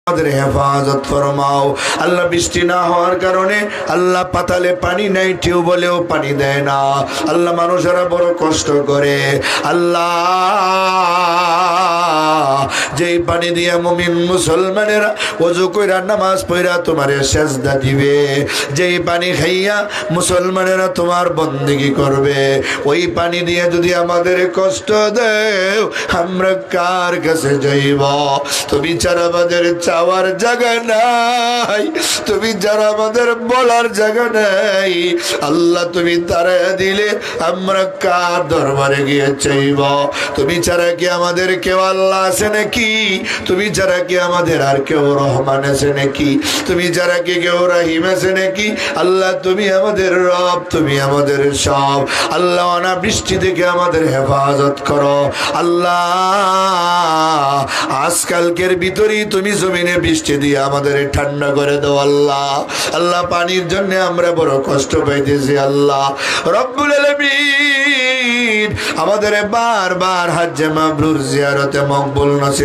আমাদের হেফাজত ফরমাও আল্লাহ। বৃষ্টি না হওয়ার কারণে আল্লাহ পাতালে পানি নাই, টিউবওয়েলেও পানি দেয় না আল্লাহ, মানুষেরা বড় কষ্ট করে আল্লাহ। যেই পানি দিয়া মুমিন মুসলমানেরা ওযু কইরা নামাজ পড়া তোমারে সেজদা দিবে, যেই পানি খাইয়া মুসলমানেরা তোমার বন্দেগী করবে, ওই পানি দিয়ে যদি আমাদের কষ্ট দেও আমরা কার কাছে যাইব? তুমি ছাড়া আমাদের চাওয়ার জায়গা নাই, তুমি যারা আমাদের বলার জায়গা নাই আল্লাহ, তুমি তারা দিলে আমরা কার দরবারে গিয়ে চাইব? তুমি ছাড়া কি আমাদের কেউ আল্লাহ আছে নাকি? তুমি ছাড়া কি আমাদের আর কেউ রহমান আছে নাকি? তুমি ছাড়া কি কেউ রাহিম আছে নাকি? আল্লাহ তুমি আমাদের রব, তুমি আমাদের সব আল্লাহ। অনাবৃষ্টি থেকে আমাদের হেফাজত করো আল্লাহ। আজকালকের ভিতরেই তুমি জমিনে বৃষ্টি দিয়ে আমাদের ঠান্ডা করে দাও আল্লাহ। আল্লাহ পানির জন্য আমরা বড় কষ্ট পাইতেছি আল্লাহ রব্বুল আলামিন। আমাদের বারবার হজ্জে মাবরুর জিয়ারতে মকবুল নসিব